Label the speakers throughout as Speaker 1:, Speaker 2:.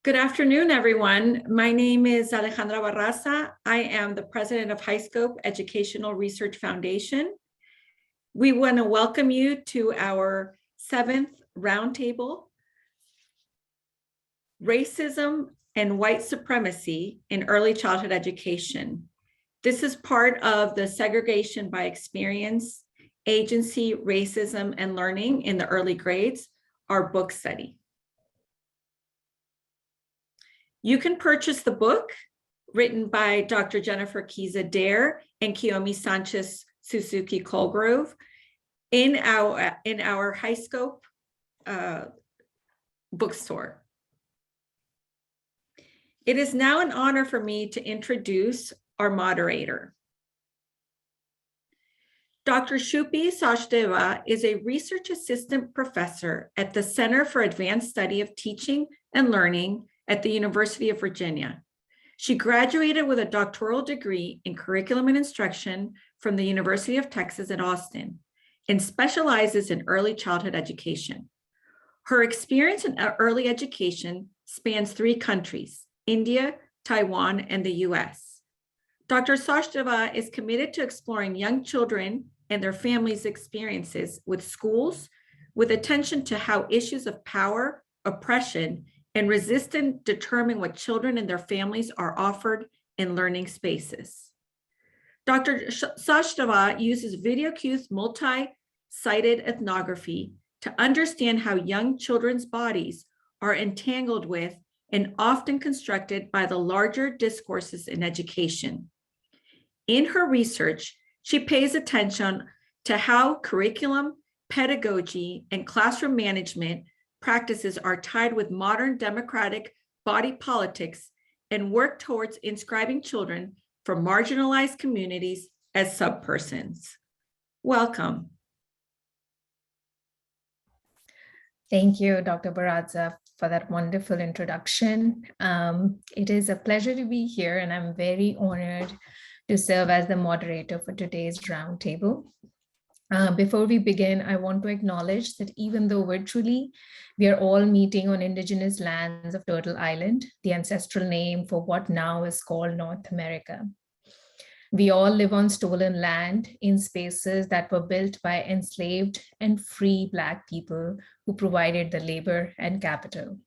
Speaker 1: Good afternoon, everyone. My name is Alejandra Barraza. I am the president of HighScope Educational Research Foundation. We want to welcome you to our 7th roundtable, Racism and White Supremacy in Early Childhood Education. This is part of the Segregation by Experience, Agency, Racism, and Learning in the Early Grades, our book study. You can purchase the book written by Dr. Jennifer Kiza Dare and Kiyomi Sanchez Suzuki Colgrove in our HighScope bookstore. It is now an honor for me to introduce our moderator. Dr. Shupi Sachdeva is a research assistant professor at the Center for Advanced Study of Teaching and Learning at the University of Virginia. She graduated with a doctoral degree in curriculum and instruction from the University of Texas at Austin and specializes in early childhood education. Her experience in early education spans 3 countries, India, Taiwan, and the US. Dr. Sachdeva is committed to exploring young children and their families' experiences with schools, with attention to how issues of power, oppression, and resistance determine what children and their families are offered in learning spaces. Dr. Sachdeva uses video cues multi-sited ethnography to understand how young children's bodies are entangled with and often constructed by the larger discourses in education. In her research, she pays attention to how curriculum, pedagogy, and classroom management practices are tied with modern democratic body politics and work towards inscribing children from marginalized communities as subpersons. Welcome.
Speaker 2: Thank you, Dr. Barraza, for that wonderful introduction. It is a pleasure to be here, and I'm very honored to serve as the moderator for today's roundtable. Before we begin, I want to acknowledge that even though virtually, we are all meeting on indigenous lands of Turtle Island, the ancestral name for what now is called North America. We all live on stolen land in spaces that were built by enslaved and free Black people who provided the labor and capital.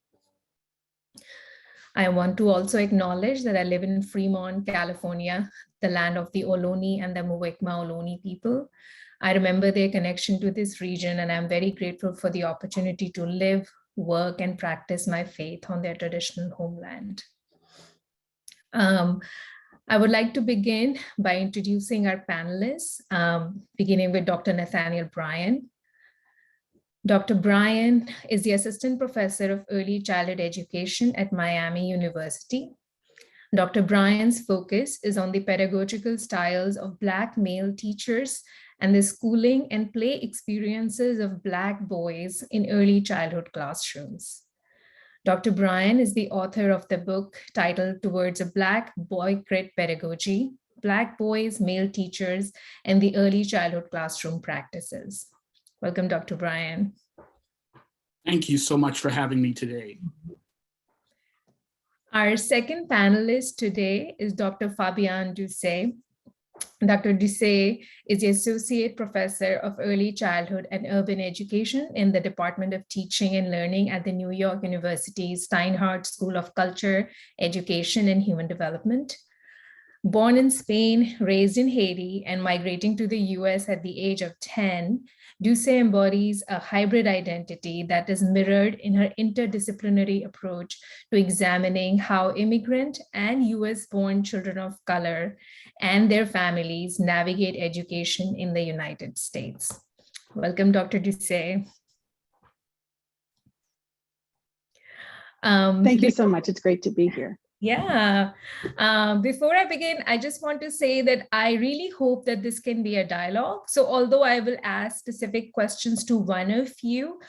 Speaker 2: I want to also acknowledge that I live in Fremont, California, the land of the Ohlone and the Muwekma Ohlone people. I remember their connection to this region, and I'm very grateful for the opportunity to live, work, and practice my faith on their traditional homeland. I would like to begin by introducing our panelists, beginning with Dr. Nathaniel Bryan. Dr. Bryan is the Assistant Professor of Early Childhood Education at Miami University. Dr. Bryan's focus is on the pedagogical styles of Black male teachers and the schooling and play experiences of Black boys in early childhood classrooms. Dr. Bryan is the author of the book titled Towards a Black Boy Crit Pedagogy, Black Boys, Male Teachers, and the Early Childhood Classroom Practices. Welcome, Dr. Bryan.
Speaker 3: Thank you so much for having me today.
Speaker 2: Our second panelist today is Dr. Fabienne Doucet. Dr. Doucet is the Associate Professor of Early Childhood and Urban Education in the Department of Teaching and Learning at the New York University Steinhardt School of Culture, Education, and Human Development. Born in Spain, raised in Haiti, and migrating to the US at the age of 10, Doucet embodies a hybrid identity that is mirrored in her interdisciplinary approach to examining how immigrant and US-born children of color and their families navigate education in the United States. Welcome, Dr. Doucet.
Speaker 4: Thank you so much. It's great to be here.
Speaker 2: Yeah. Before I begin, I just want to say that I really hope that this can be a dialogue. So although I will ask specific questions to one of you,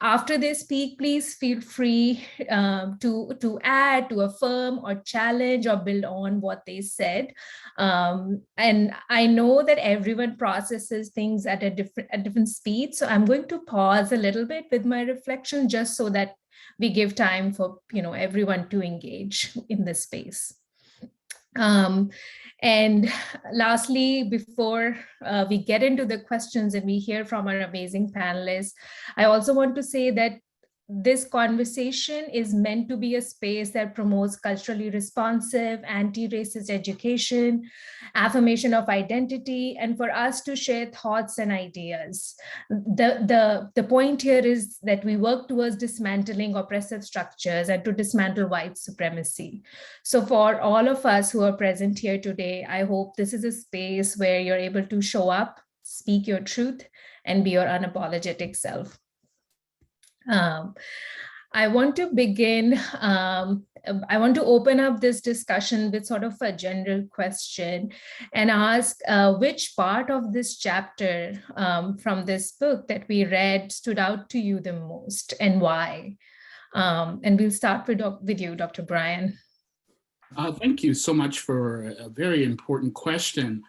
Speaker 2: After they speak, please feel free to add, to affirm, or challenge, or build on what they said. And I know that everyone processes things at a different speed, so I'm going to pause a little bit with my reflection, just so that we give time for everyone to engage in this space. And lastly, before we get into the questions and we hear from our amazing panelists, I also want to say that this conversation is meant to be a space that promotes culturally responsive, anti-racist education, affirmation of identity, and for us to share thoughts and ideas. The point here is that we work towards dismantling oppressive structures and to dismantle white supremacy. So for all of us who are present here today, I hope this is a space where you're able to show up, speak your truth, and be your unapologetic self. I want to begin, I want to open up this discussion with sort of a general question and ask which part of this chapter from this book that we read stood out to you the most and why? And we'll start with you, Dr. Brian.
Speaker 3: Thank you so much for a very important question.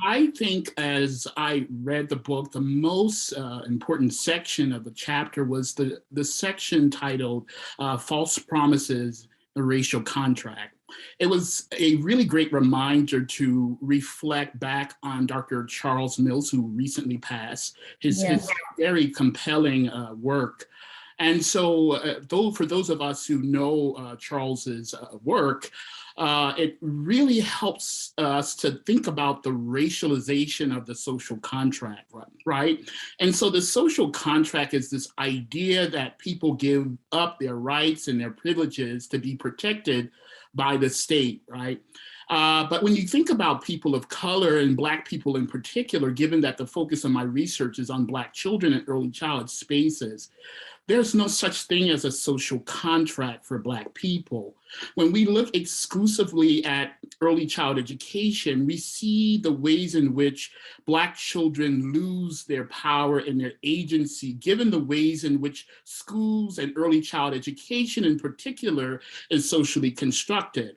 Speaker 3: I think as I read the book, the most important section of the chapter was the section titled False Promises, a Racial Contract. It was a really great reminder to reflect back on Dr. Charles Mills, who recently passed, his very compelling work. And so for those of us who know Charles's work, it really helps us to think about the racialization of the social contract, right? And so the social contract is this idea that people give up their rights and their privileges to be protected by the state, right? But when you think about people of color and Black people in particular, given that the focus of my research is on Black children in early childhood spaces, there's no such thing as a social contract for Black people. When we look exclusively at early child education, we see the ways in which Black children lose their power and their agency, given the ways in which schools and early child education in particular is socially constructed.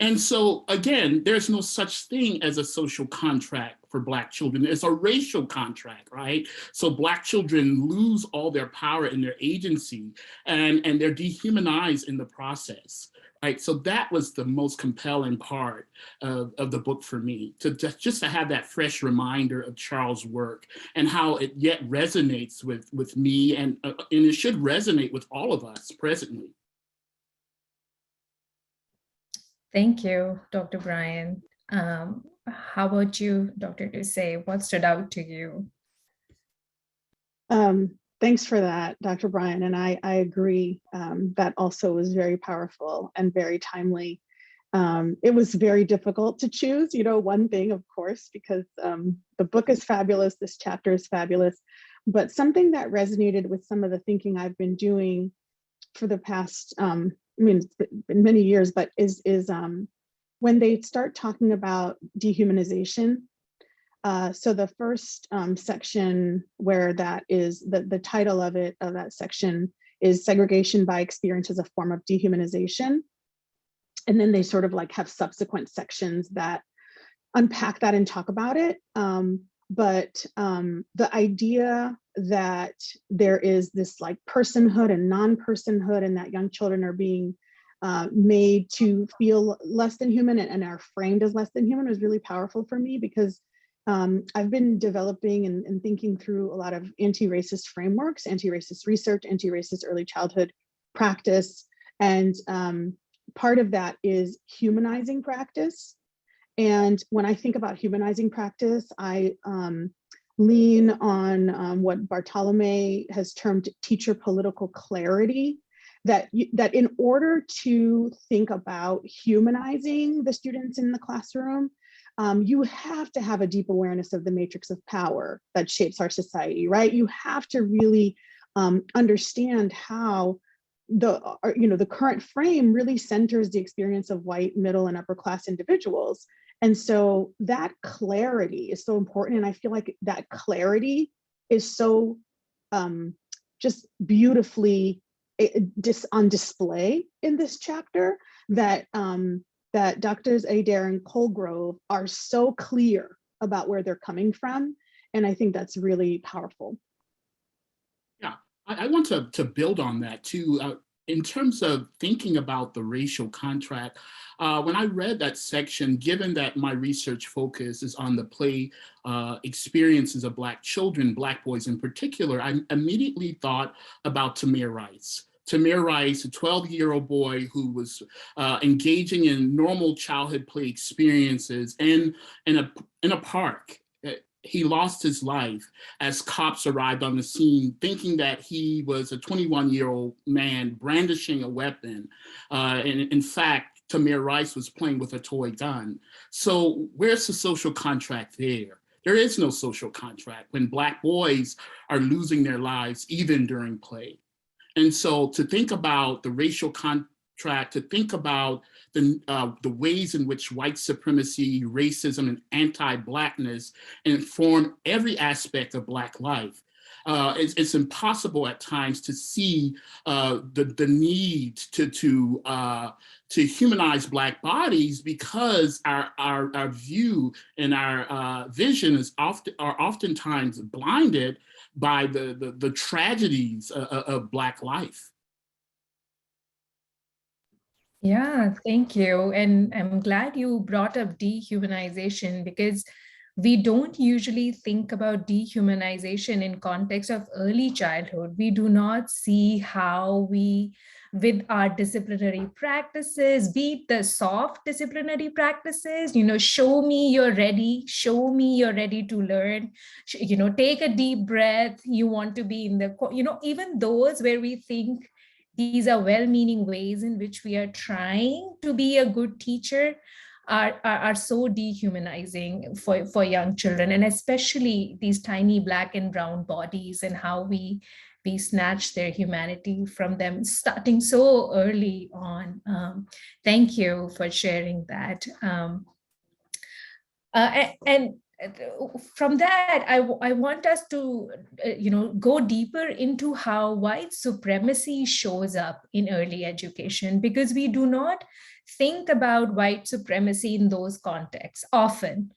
Speaker 3: And so, again, there's no such thing as a social contract for Black children. It's a racial contract, right? So Black children lose all their power and their agency, and they're dehumanized in the process, right? So that was the most compelling part of the book for me, just to have that fresh reminder of Charles' work and how it yet resonates with me, and it should resonate with all of us presently.
Speaker 2: Thank you, Dr. Brian. How about you, Dr. Doucet? What stood out to you?
Speaker 4: Thanks for that, Dr. Brian. And I agree. That also was very powerful and very timely. It was very difficult to choose, one thing, of course, because the book is fabulous, this chapter is fabulous, but something that resonated with some of the thinking I've been doing for the past, it's been many years, but is when they start talking about dehumanization. So the first section where that is, the title of that section is Segregation by Experience as a Form of Dehumanization. And then they sort of like have subsequent sections that unpack that and talk about it. But the idea that there is this like personhood and non-personhood, and that young children are being made to feel less than human and are framed as less than human was really powerful for me, because I've been developing and thinking through a lot of anti-racist frameworks, anti-racist research, anti-racist early childhood practice. And part of that is humanizing practice. And when I think about humanizing practice, I lean on what Bartolome has termed teacher political clarity, that in order to think about humanizing the students in the classroom, you have to have a deep awareness of the matrix of power that shapes our society, right? You have to really understand how the current frame really centers the experience of white, middle, and upper class individuals. And so that clarity is so important. And I feel like that clarity is so just beautifully on display in this chapter that that Doctors Adair and Colgrove are so clear about where they're coming from. And I think that's really powerful.
Speaker 3: Yeah, I want to build on that too. In terms of thinking about the racial contract, when I read that section, given that my research focus is on the play experiences of Black children, Black boys in particular, I immediately thought about Tamir Rice. Tamir Rice, a 12-year-old boy who was engaging in normal childhood play experiences in a park. He lost his life as cops arrived on the scene, thinking that he was a 21-year-old man brandishing a weapon. And in fact, Tamir Rice was playing with a toy gun. So where's the social contract there? There is no social contract when Black boys are losing their lives, even during play. And so to think about the racial contract, to think about the ways in which white supremacy, racism, and anti-Blackness inform every aspect of Black life. It's impossible at times to see the need to humanize Black bodies, because our view and our vision are oftentimes blinded by the tragedies of Black life.
Speaker 2: Yeah, thank you. And I'm glad you brought up dehumanization, because we don't usually think about dehumanization in context of early childhood. We do not see how we, with our disciplinary practices, be it the soft disciplinary practices, show me you're ready, show me you're ready to learn, take a deep breath, you want to be in the, even those where we think these are well-meaning ways in which we are trying to be a good teacher are so dehumanizing for young children, and especially these tiny Black and brown bodies, and how we snatch their humanity from them starting so early on. Thank you for sharing that. And from that, I want us to, go deeper into how white supremacy shows up in early education, because we do not think about white supremacy in those contexts often.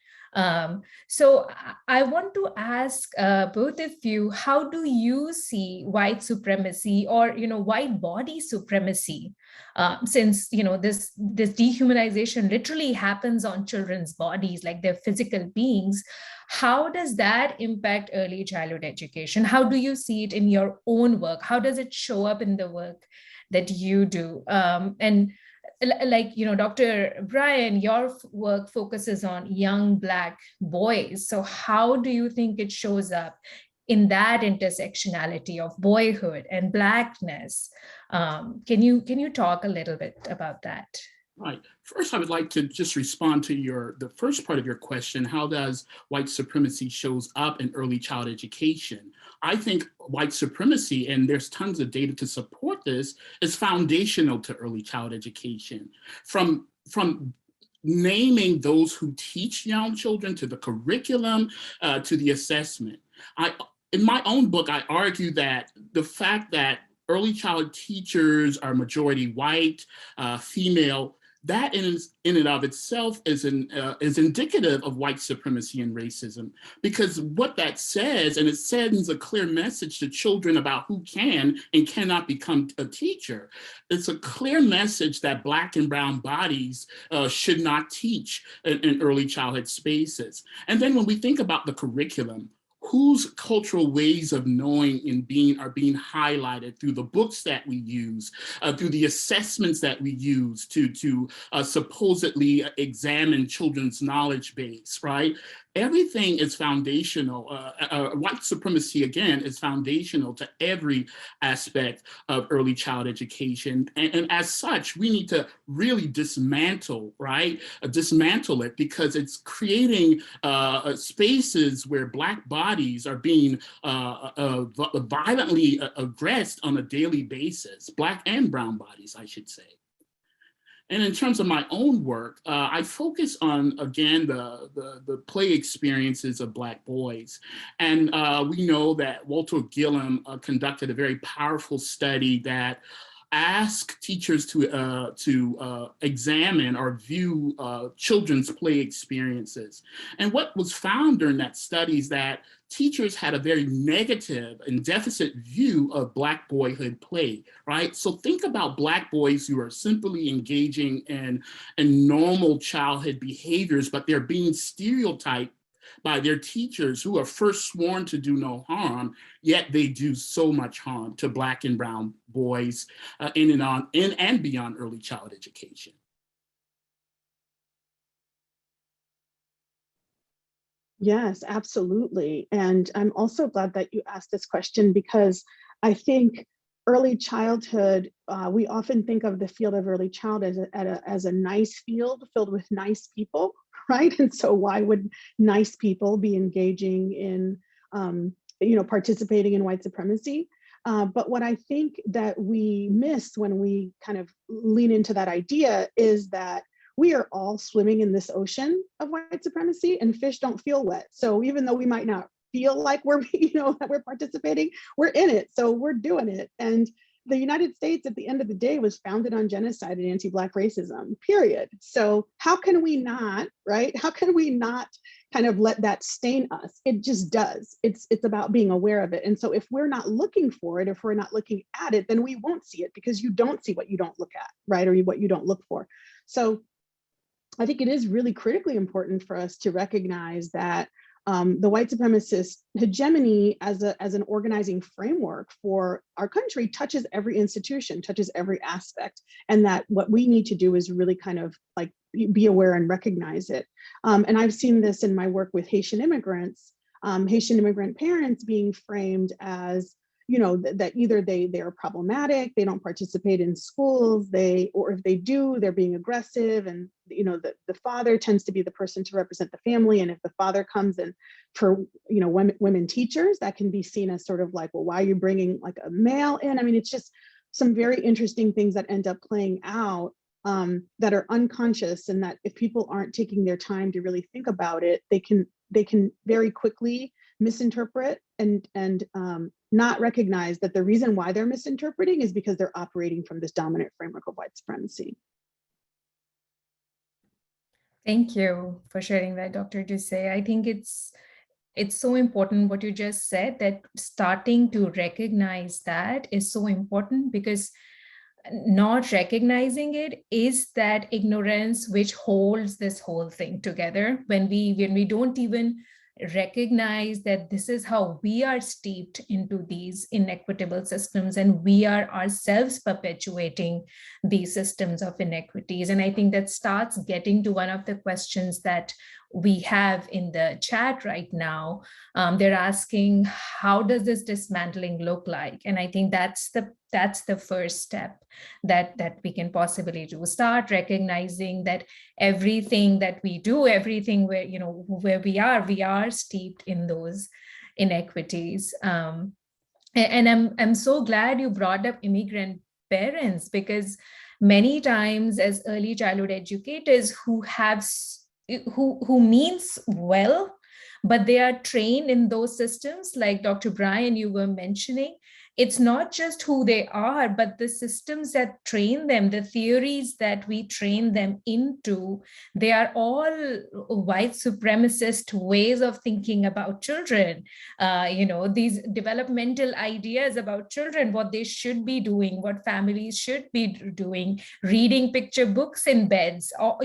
Speaker 2: So I want to ask both of you, how do you see white supremacy or, white body supremacy? Since, this dehumanization literally happens on children's bodies, like they're physical beings, how does that impact early childhood education? How do you see it in your own work? How does it show up in the work that you do? And like, Dr. Brian, your work focuses on young Black boys. So how do you think it shows up in that intersectionality of boyhood and Blackness? Can you talk a little bit about that?
Speaker 3: Right. First, I would like to just respond to the first part of your question. How does white supremacy shows up in early child education? I think white supremacy, and there's tons of data to support this, is foundational to early child education. From naming those who teach young children, to the curriculum, to the assessment. In my own book, I argue that the fact that early child teachers are majority white, female, that in and of itself is indicative of white supremacy and racism, because what that says, and it sends a clear message to children about who can and cannot become a teacher. It's a clear message that Black and brown bodies should not teach in early childhood spaces. And then when we think about the curriculum, whose cultural ways of knowing and being are being highlighted through the books that we use, through the assessments that we use to supposedly examine children's knowledge base, right? Everything is foundational. White supremacy, again, is foundational to every aspect of early child education. And as such, we need to really dismantle, right? Dismantle it, because it's creating spaces where Black bodies are being violently aggressed on a daily basis, Black and brown bodies, I should say. And in terms of my own work, I focus on, again, the play experiences of Black boys. And we know that Walter Gillum conducted a very powerful study that asked teachers to examine or view children's play experiences. And what was found during that study is that teachers had a very negative and deficit view of Black boyhood play, right? So think about Black boys who are simply engaging in normal childhood behaviors, but they're being stereotyped by their teachers who are first sworn to do no harm, yet they do so much harm to Black and brown boys in and beyond early childhood education.
Speaker 4: Yes, absolutely. And I'm also glad that you asked this question, because I think early childhood, we often think of the field of early childhood as a nice field filled with nice people, right? And so why would nice people be engaging in, participating in white supremacy? But what I think that we miss when we kind of lean into that idea is that we are all swimming in this ocean of white supremacy, and fish don't feel wet. So even though we might not feel like we're, that we're participating, we're in it. So we're doing it. And the United States, at the end of the day, was founded on genocide and anti-Black racism, period. So how can we not, right? How can we not kind of let that stain us? It just does. It's about being aware of it. And so if we're not looking for it, if we're not looking at it, then we won't see it, because you don't see what you don't look at, right? Or what you don't look for. So I think it is really critically important for us to recognize that the white supremacist hegemony as an organizing framework for our country touches every institution, touches every aspect, and that what we need to do is really kind of like be aware and recognize it. And I've seen this in my work with Haitian immigrants, Haitian immigrant parents being framed as, that either they are problematic, they don't participate in schools, or if they do, they're being aggressive, and the father tends to be the person to represent the family. And if the father comes in for women teachers, that can be seen as sort of like, well, why are you bringing like a male in? I mean, it's just some very interesting things that end up playing out that are unconscious, and that if people aren't taking their time to really think about it, they can very quickly misinterpret and not recognize that the reason why they're misinterpreting is because they're operating from this dominant framework of white supremacy.
Speaker 2: Thank you for sharing that, Dr. Dusay. I think it's so important what you just said, that starting to recognize that is so important, because not recognizing it is that ignorance which holds this whole thing together. When we don't even recognize that this is how we are steeped into these inequitable systems, and we are ourselves perpetuating these systems of inequities. And I think that starts getting to one of the questions that we have in the chat right now. They're asking, how does this dismantling look like? And I think that's the first step that we can possibly do. Start recognizing that everything that we do, everything where we are steeped in those inequities. And I'm so glad you brought up immigrant parents, because many times as early childhood educators who means well, but they are trained in those systems, like Dr. Brian, you were mentioning. It's not just who they are, but the systems that train them, the theories that we train them into, they are all white supremacist ways of thinking about children. These developmental ideas about children, what they should be doing, what families should be doing, reading picture books in beds, or,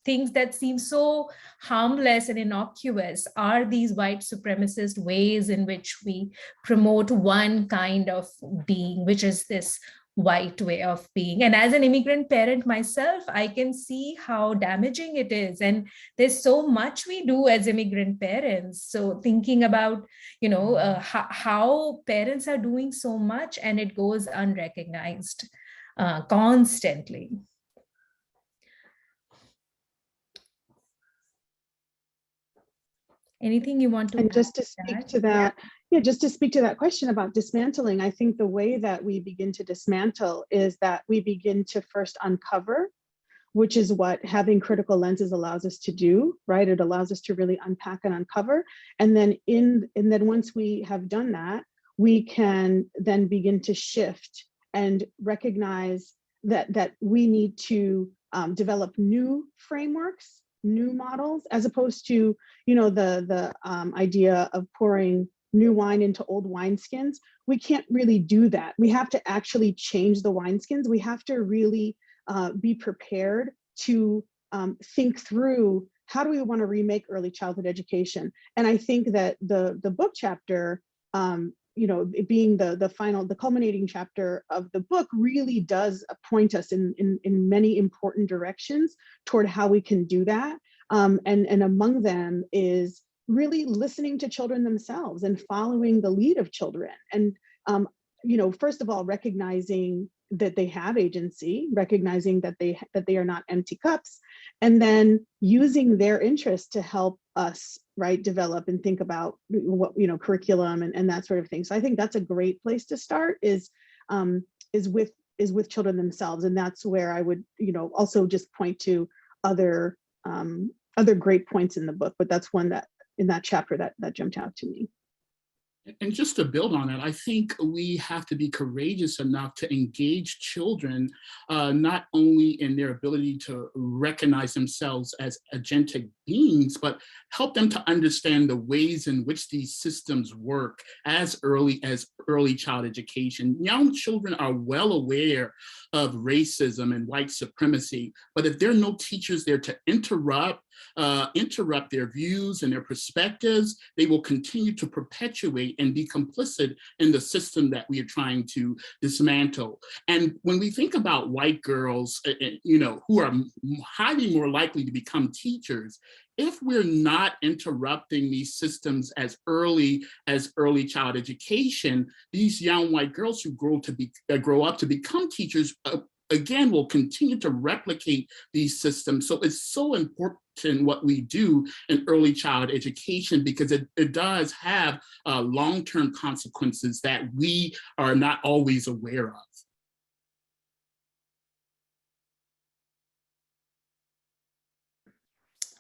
Speaker 2: things that seem so harmless and innocuous are these white supremacist ways in which we promote one kind of being, which is this white way of being. And as an immigrant parent myself, I can see how damaging it is. And there's so much we do as immigrant parents. So thinking about, how parents are doing so much and it goes unrecognized constantly. Anything you want to
Speaker 4: And just to speak to that, just to speak to that question about dismantling, I think the way that we begin to dismantle is that we begin to first uncover which is what having critical lenses allows us to do, right? It allows us to really unpack and uncover. And then once we have done that, we can then begin to shift and recognize that we need to develop new frameworks, new models, as opposed to, the idea of pouring new wine into old wineskins. We can't really do that. We have to actually change the wineskins. We have to really be prepared to think through, how do we want to remake early childhood education? And I think that the book chapter, it being the culminating chapter of the book, really does point us in many important directions toward how we can do that. And among them is really listening to children themselves and following the lead of children. And, first of all, recognizing that they have agency, recognizing that they are not empty cups, and then using their interest to help us, right, develop and think about what, curriculum and that sort of thing. So I think that's a great place to start, is with children themselves. And that's where I would, also just point to other great points in the book, but that's one that in that chapter that jumped out to me.
Speaker 3: And just to build on that, I think we have to be courageous enough to engage children, not only in their ability to recognize themselves as agentic beings, but help them to understand the ways in which these systems work as early as early child education. Young children are well aware of racism and white supremacy, but if there are no teachers there to interrupt their views and their perspectives, they will continue to perpetuate and be complicit in the system that we are trying to dismantle. And when we think about white girls, who are highly more likely to become teachers, if we're not interrupting these systems as early as early child education, these young white girls who grow up to become teachers, again, will continue to replicate these systems. So it's so important what we do in early child education, because it does have long-term consequences that we are not always aware of.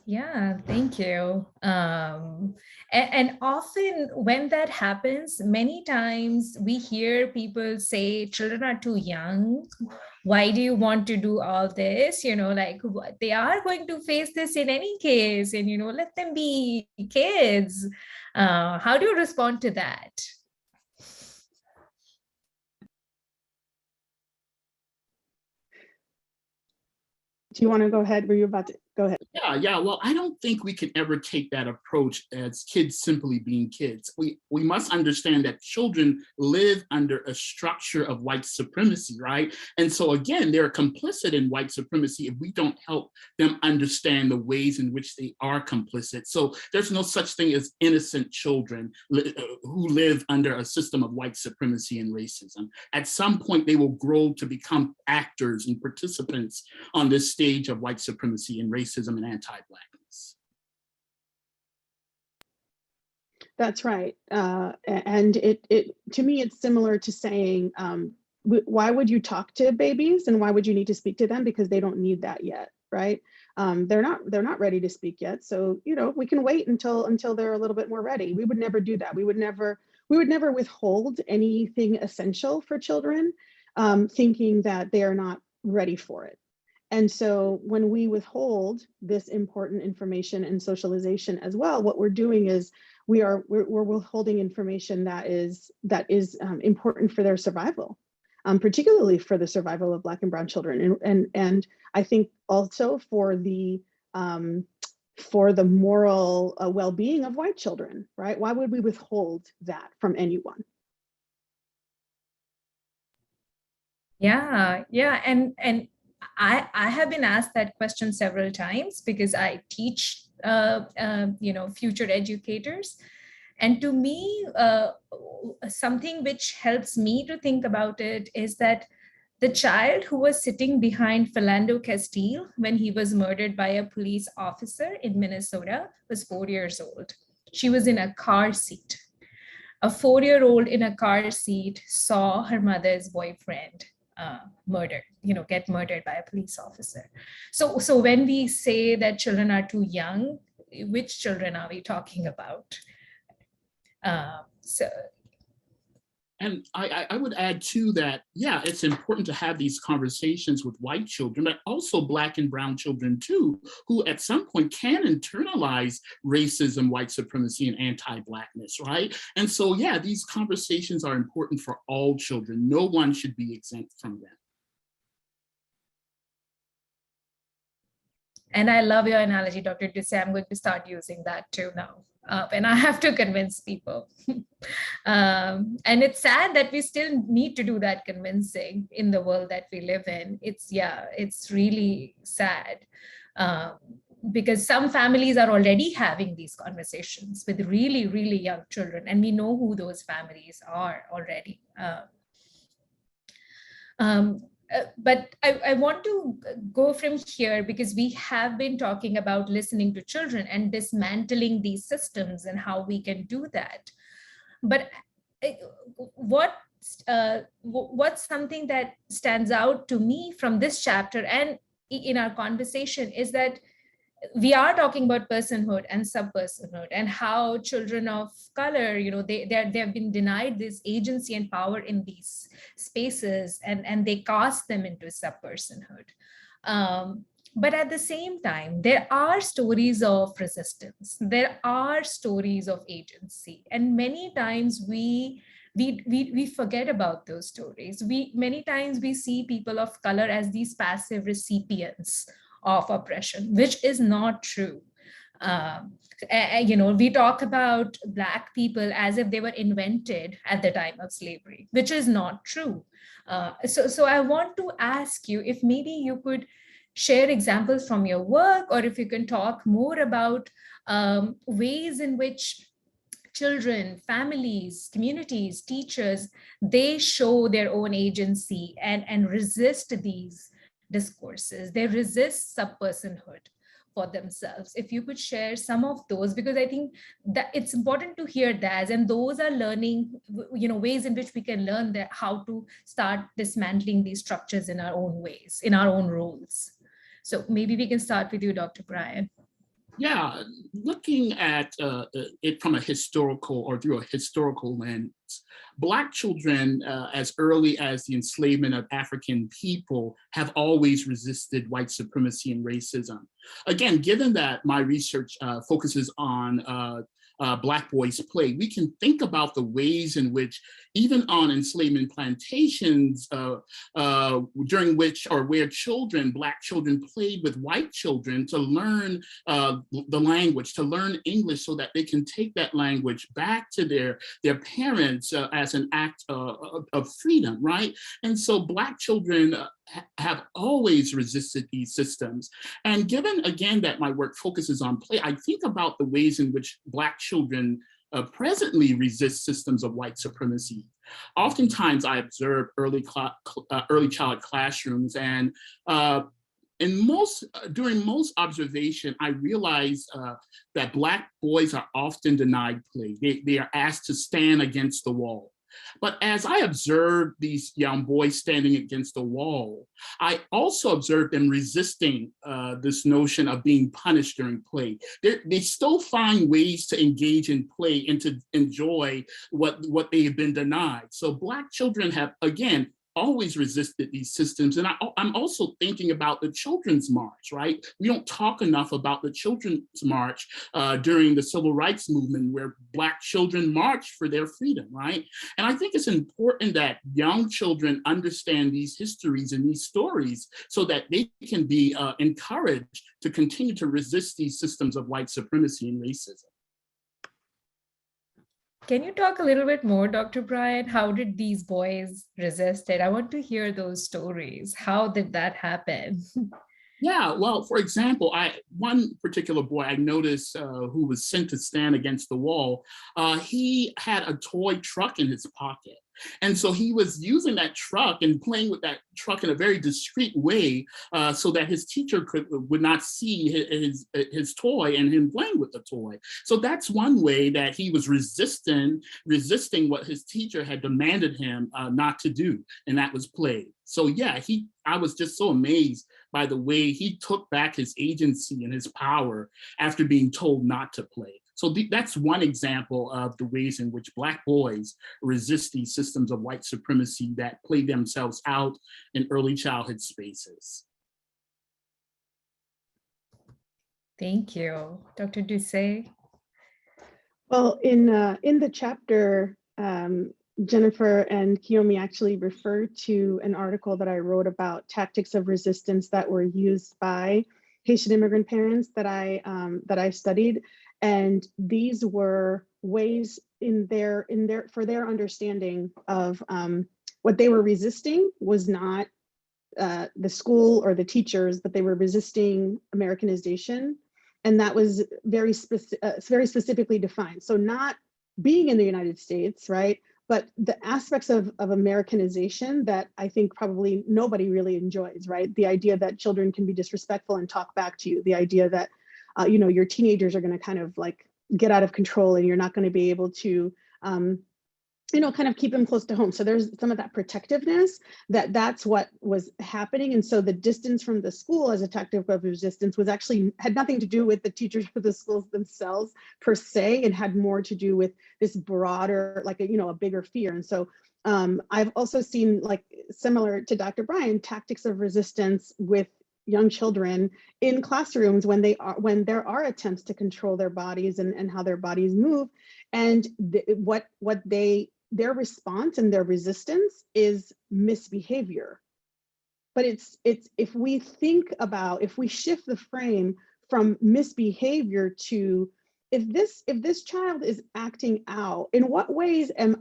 Speaker 2: Yeah, thank you. And often when that happens, many times we hear people say children are too young. Why do you want to do all this? They are going to face this in any case, and, let them be kids. How do you respond to that?
Speaker 4: Do you want to go ahead? Were you about to go ahead?
Speaker 3: Yeah. Well, I don't think we can ever take that approach as kids simply being kids. We must understand that children live under a structure of white supremacy, right? And so again, they're complicit in white supremacy if we don't help them understand the ways in which they are complicit. So there's no such thing as innocent children who live under a system of white supremacy and racism. At some point, they will grow to become actors and participants on this stage of white supremacy and racism and anti-Blackness.
Speaker 4: That's right. And it to me, it's similar to saying, why would you talk to babies and why would you need to speak to them? Because they don't need that yet, right? They're not ready to speak yet. So, we can wait until they're a little bit more ready. We would never do that. We would never withhold anything essential for children, thinking that they are not ready for it. And so when we withhold this important information and socialization as well, what we're doing is we're withholding information that is important for their survival, particularly for the survival of Black and Brown children, and I think also for the moral well-being of white children, right? Why would we withhold that from anyone?
Speaker 2: Yeah, and I have been asked that question several times because I teach, future educators. And to me, something which helps me to think about it is that the child who was sitting behind Philando Castile when he was murdered by a police officer in Minnesota was 4 years old. She was in a car seat. A 4-year-old in a car seat saw her mother's boyfriend murdered, get murdered by a police officer. So when we say that children are too young, which children are we talking about? So
Speaker 3: And I would add too that, yeah, it's important to have these conversations with white children, but also Black and brown children too, who at some point can internalize racism, white supremacy, and anti-Blackness, right? And so, yeah, these conversations are important for all children. No one should be exempt from them.
Speaker 2: And I love your analogy, Dr. Dusay. I'm going to start using that too now. And I have to convince people. And it's sad that we still need to do that convincing in the world that we live in. It's really sad. Because some families are already having these conversations with really, really young children, and we know who those families are already. But I want to go from here because we have been talking about listening to children and dismantling these systems and how we can do that. But what's something that stands out to me from this chapter and in our conversation is that we are talking about personhood and subpersonhood and how children of color, they have been denied this agency and power in these spaces, and they cast them into subpersonhood. But at the same time, there are stories of resistance. There are stories of agency, and many times we forget about those stories. Many times we see people of color as these passive recipients of oppression, which is not true. We talk about Black people as if they were invented at the time of slavery, which is not true. So I want to ask you if maybe you could share examples from your work, or if you can talk more about ways in which children, families, communities, teachers, they show their own agency and resist these discourses. They resist subpersonhood for themselves. If you could share some of those, because I think that it's important to hear that, and those are learning, ways in which we can learn that how to start dismantling these structures in our own ways, in our own roles. So maybe we can start with you, Dr. Brian.
Speaker 3: Yeah, looking at it from a historical or through a historical lens, Black children, as early as the enslavement of African people, have always resisted white supremacy and racism. Again, given that my research focuses on Black boys play, we can think about the ways in which, even on enslavement plantations, during which or where Black children played with white children to learn the language, to learn English, so that they can take that language back to their parents as an act of freedom, right? And so Black children have always resisted these systems. And given, again, that my work focuses on play, I think about the ways in which Black children presently resist systems of white supremacy. Oftentimes, I observe early child classrooms, and during most observation, I realize that Black boys are often denied play. They are asked to stand against the wall. But as I observe these young boys standing against the wall, I also observe them resisting this notion of being punished during play. They still find ways to engage in play and to enjoy what they have been denied. So Black children have, again, always resisted these systems. And I'm also thinking about the Children's March, right? We don't talk enough about the Children's March during the Civil Rights Movement, where Black children marched for their freedom, right? And I think it's important that young children understand these histories and these stories so that they can be encouraged to continue to resist these systems of white supremacy and racism.
Speaker 2: Can you talk a little bit more, Dr. Brian? How did these boys resist it? I want to hear those stories. How did that happen?
Speaker 3: Yeah, well, for example, one particular boy I noticed who was sent to stand against the wall, he had a toy truck in his pocket. And so he was using that truck and playing with that truck in a very discreet way so that his teacher would not see his toy and him playing with the toy. So that's one way that he was resisting what his teacher had demanded him not to do, and that was play. So yeah, I was just so amazed by the way he took back his agency and his power after being told not to play. So that's one example of the ways in which Black boys resist these systems of white supremacy that play themselves out in early childhood spaces.
Speaker 2: Thank you. Dr. Doucet?
Speaker 4: Well, in the chapter, Jennifer and Kiyomi actually referred to an article that I wrote about tactics of resistance that were used by Haitian immigrant parents that I studied, and these were ways for their understanding of what they were resisting was not the school or the teachers, but they were resisting Americanization, and that was very specifically defined. So not being in the United States, right? But the aspects of Americanization that I think probably nobody really enjoys, right? The idea that children can be disrespectful and talk back to you, the idea that, your teenagers are gonna kind of like get out of control and you're not gonna be able to, kind of keep them close to home. So there's some of that protectiveness that's what was happening. And so the distance from the school as a tactic of resistance had nothing to do with the teachers or the schools themselves per se. It had more to do with this broader, like a bigger fear. And so I've also seen, like, similar to Dr. Bryan, tactics of resistance with young children in classrooms when there are attempts to control their bodies and how their bodies move, and their response and their resistance is misbehavior. But it's if we shift the frame from misbehavior to if this child is acting out, in what ways is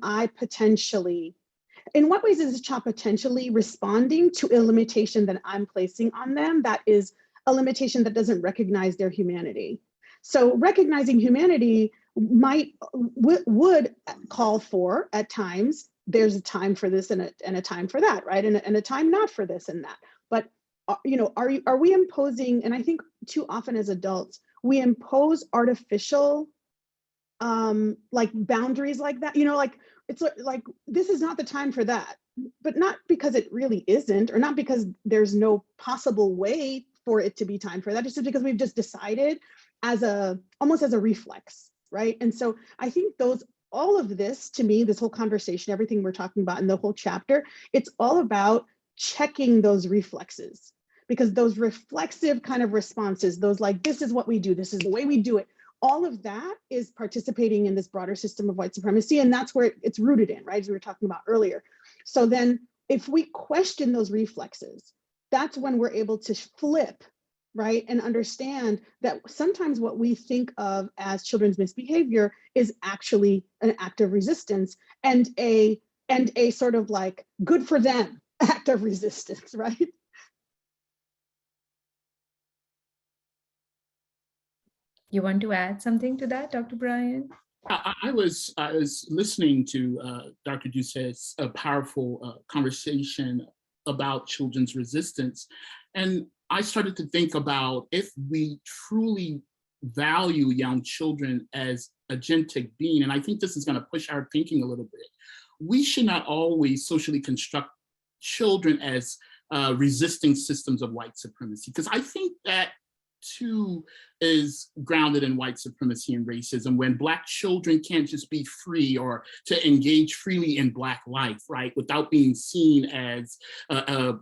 Speaker 4: this child potentially responding to a limitation that I'm placing on them that is a limitation that doesn't recognize their humanity? So recognizing humanity would call for, at times, there's a time for this and a time for that, right? And a time not for this and that. But are we imposing? And I think too often as adults we impose artificial like boundaries like that. It's like this is not the time for that, but not because it really isn't, or not because there's no possible way for it to be time for that. It's just because we've just decided almost as a reflex. Right. And so I think all of this, to me, this whole conversation, everything we're talking about in the whole chapter, it's all about checking those reflexes, because those reflexive kind of responses, those like, this is what we do, this is the way we do it, all of that is participating in this broader system of white supremacy. And that's where it's rooted in, right? As we were talking about earlier. So then if we question those reflexes, that's when we're able to flip, right? And understand that sometimes what we think of as children's misbehavior is actually an act of resistance and a sort of like good for them act of resistance, right?
Speaker 2: You want to add something to that, Dr. Bryan?
Speaker 3: I was listening to Dr. Doucet's powerful conversation about children's resistance, and I started to think about, if we truly value young children as agentic being, and I think this is going to push our thinking a little bit, we should not always socially construct children as resisting systems of white supremacy, because I think that too is grounded in white supremacy and racism, when Black children can't just be free or to engage freely in Black life, right, without being seen as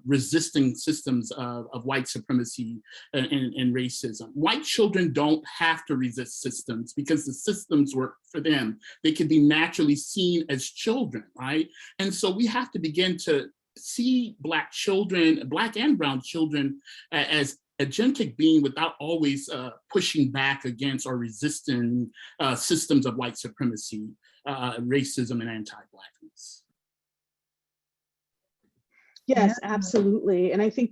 Speaker 3: resisting systems of white supremacy and racism. White children don't have to resist systems because the systems work for them. They can be naturally seen as children, right? And so we have to begin to see Black children, Black and brown children, as agentic being without always pushing back against or resisting systems of white supremacy, racism, and anti-Blackness.
Speaker 4: Yes, absolutely. And I think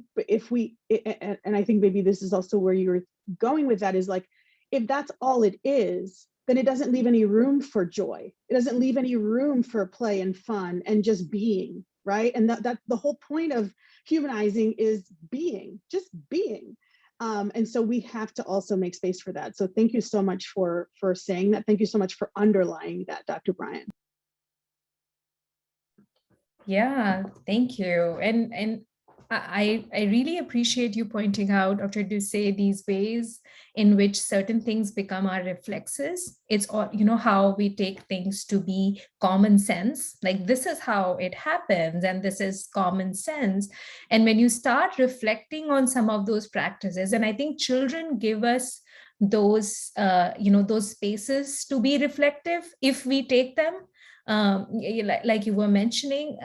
Speaker 4: and I think maybe this is also where you're going with that, is like, if that's all it is, then it doesn't leave any room for joy. It doesn't leave any room for play and fun and just being, right? And that the whole point of humanizing is being, just being. And so we have to also make space for that. So thank you so much for saying that. Thank you so much for underlying that, Dr. Bryan.
Speaker 2: Yeah, thank you. And I really appreciate you pointing out, Dr. Doucet, these ways in which certain things become our reflexes. It's all, you know, how we take things to be common sense. Like, this is how it happens, and this is common sense. And when you start reflecting on some of those practices, and I think children give us those, those spaces to be reflective if we take them. Like you were mentioning,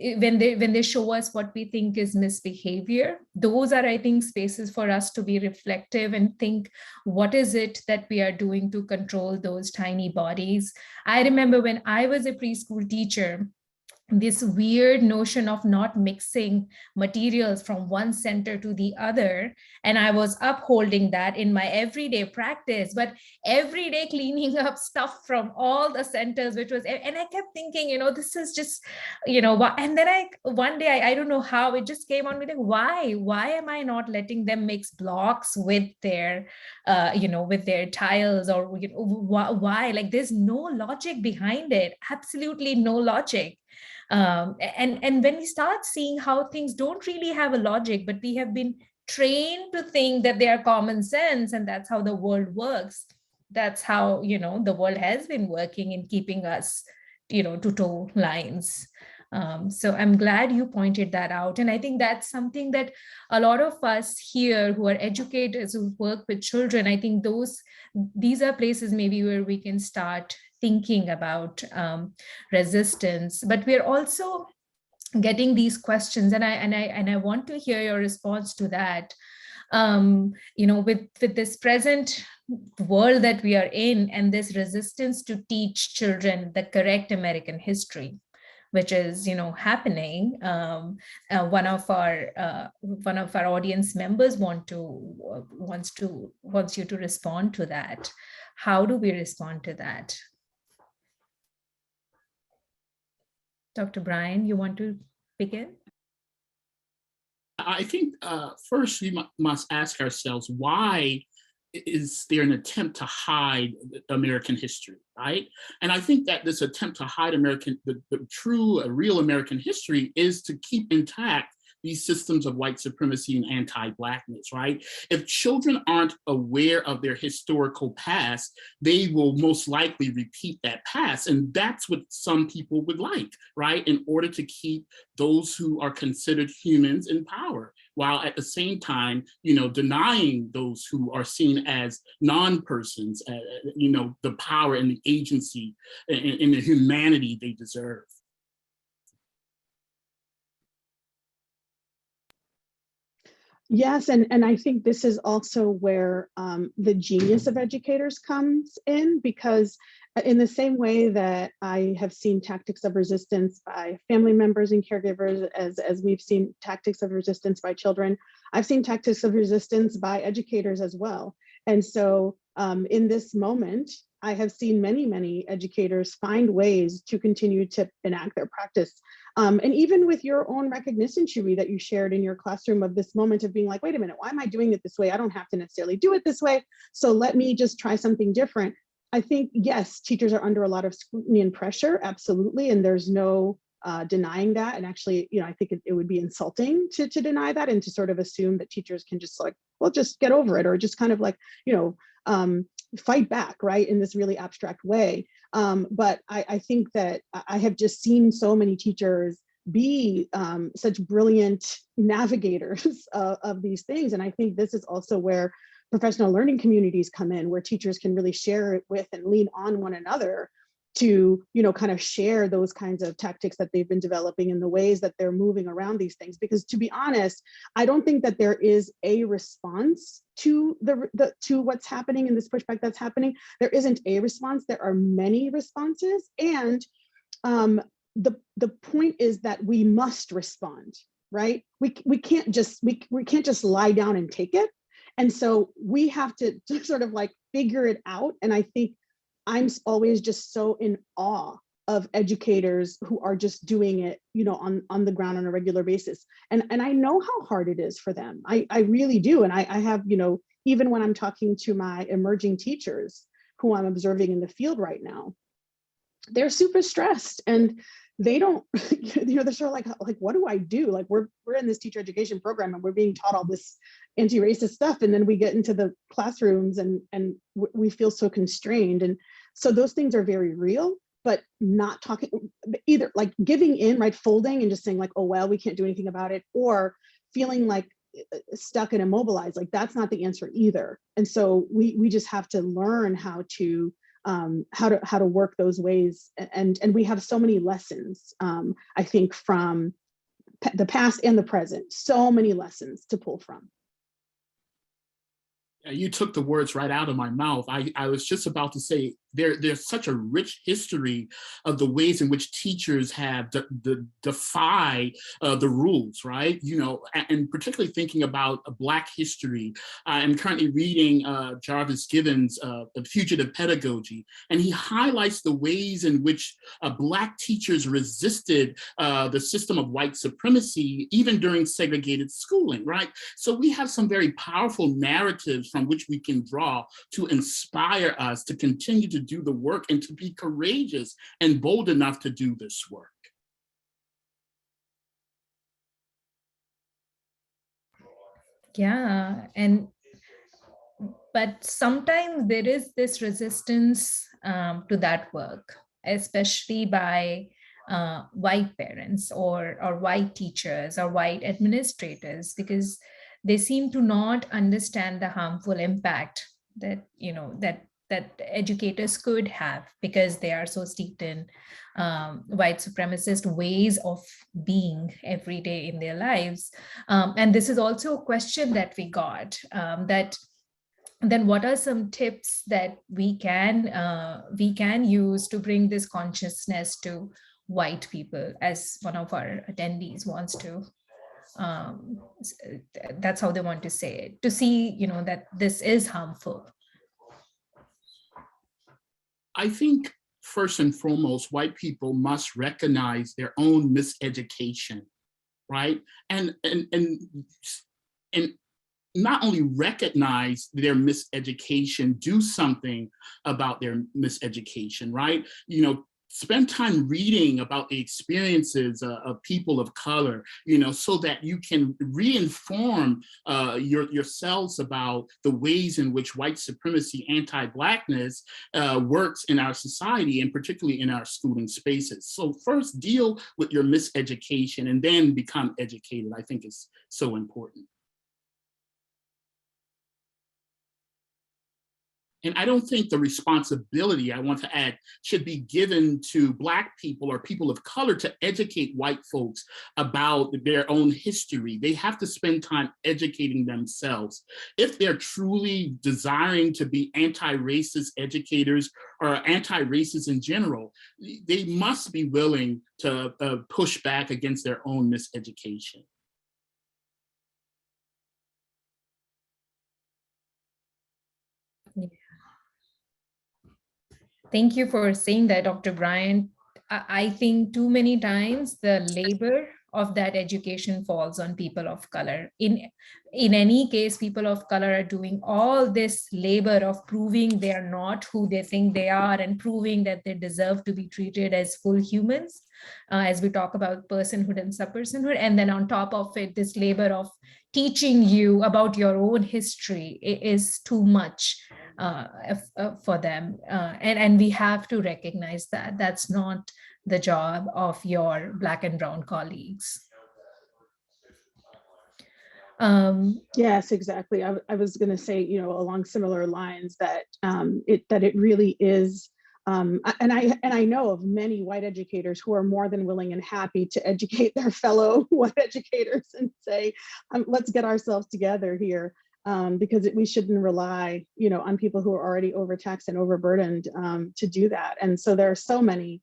Speaker 2: when they show us what we think is misbehavior, those are, I think, spaces for us to be reflective and think, what is it that we are doing to control those tiny bodies? I remember when I was a preschool teacher, this weird notion of not mixing materials from one center to the other. And I was upholding that in my everyday practice, but every day cleaning up stuff from all the centers, which was, and I kept thinking, this is just, and then one day, I don't know how, it just came on me, like, why am I not letting them mix blocks with their, with their tiles, or why? Like, there's no logic behind it, absolutely no logic. And when we start seeing how things don't really have a logic, but we have been trained to think that they are common sense, and that's how the world works. That's how, the world has been working in keeping us, to toe lines. So I'm glad you pointed that out. And I think that's something that a lot of us here who are educators who work with children, I think these are places maybe where we can start thinking about resistance. But we're also getting these questions, and I want to hear your response to that. With this present world that we are in, and this resistance to teach children the correct American history, which is happening. One of our audience members wants you to respond to that. How do we respond to that? Dr. Bryan, you want to begin?
Speaker 3: I think first we must ask ourselves, why is there an attempt to hide American history, right? And I think that this attempt to hide the true, real American history is to keep intact these systems of white supremacy and anti-Blackness, right? If children aren't aware of their historical past, they will most likely repeat that past. And that's what some people would like, right? In order to keep those who are considered humans in power, while at the same time, denying those who are seen as non-persons, the power and the agency and the humanity they deserve.
Speaker 4: Yes, and I think this is also where the genius of educators comes in, because in the same way that I have seen tactics of resistance by family members and caregivers, as we've seen tactics of resistance by children, I've seen tactics of resistance by educators as well. And so in this moment, I have seen many educators find ways to continue to enact their practice. And even with your own recognition, Cherie, that you shared in your classroom, of this moment of being like, wait a minute, why am I doing it this way? I don't have to necessarily do it this way. So let me just try something different. I think, yes, teachers are under a lot of scrutiny and pressure, absolutely. And there's no denying that. And actually, I think it would be insulting to deny that, and to sort of assume that teachers can just like, well, just get over it, or just kind of like, fight back, right, in this really abstract way. But I think that I have just seen so many teachers be such brilliant navigators of these things. And I think this is also where professional learning communities come in, where teachers can really share it with and lean on one another to, kind of share those kinds of tactics that they've been developing in the ways that they're moving around these things. Because to be honest, I don't think that there is a response to to what's happening in this pushback that's happening. There isn't a response. There are many responses, and the point is that we must respond, right? We can't just lie down and take it. And so we have to sort of like figure it out. And I think always just so in awe of educators who are just doing it, on the ground on a regular basis. And I know how hard it is for them. I really do. And I have, even when I'm talking to my emerging teachers who I'm observing in the field right now, they're super stressed and they don't, they're sort of like, what do I do? Like we're in this teacher education program and we're being taught all this anti-racist stuff. And then we get into the classrooms and we feel so constrained. And so those things are very real, but not talking either, like giving in, right? Folding and just saying like, oh, well, we can't do anything about it, or feeling like stuck and immobilized. Like that's not the answer either. And so we just have to learn how to work those ways. And we have so many lessons, I think, from the past and the present, so many lessons to pull from.
Speaker 3: You took the words right out of my mouth. I was just about to say there's such a rich history of the ways in which teachers have defied the rules, right? And particularly thinking about Black history. I'm currently reading Jarvis Given's The Fugitive Pedagogy, and he highlights the ways in which Black teachers resisted the system of white supremacy, even during segregated schooling, right? So we have some very powerful narratives from which we can draw to inspire us to continue to do the work and to be courageous and bold enough to do this work.
Speaker 2: Yeah, but sometimes there is this resistance to that work, especially by white parents or white teachers or white administrators, because they seem to not understand the harmful impact that that educators could have, because they are so steeped in white supremacist ways of being every day in their lives. And this is also a question that we got, that then what are some tips that we can use to bring this consciousness to white people, as one of our attendees wants to, that's how they want to say it, to see that this is harmful.
Speaker 3: I think first and foremost, white people must recognize their own miseducation, right? And not only recognize their miseducation, do something about their miseducation, right? Spend time reading about the experiences of people of color, so that you can re-inform yourselves about the ways in which white supremacy, anti-Blackness works in our society, and particularly in our schooling spaces. So first, deal with your miseducation and then become educated, I think is so important. And I don't think the responsibility, I want to add, should be given to Black people or people of color to educate white folks about their own history. They have to spend time educating themselves. If they're truly desiring to be anti-racist educators or anti-racist in general, they must be willing to push back against their own miseducation.
Speaker 2: Thank you for saying that, Dr. Bryant. I think too many times the labor of that education falls on people of color. In any case, people of color are doing all this labor of proving they are not who they think they are, and proving that they deserve to be treated as full humans, as we talk about personhood and subpersonhood. And then on top of it, this labor of teaching you about your own history is too much for them. And we have to recognize that that's not the job of your Black and brown colleagues.
Speaker 4: Yes, exactly. I was going to say, along similar lines, that it really is. And I know of many white educators who are more than willing and happy to educate their fellow white educators and say, let's get ourselves together here. Because we shouldn't rely, on people who are already overtaxed and overburdened to do that. And so there are so many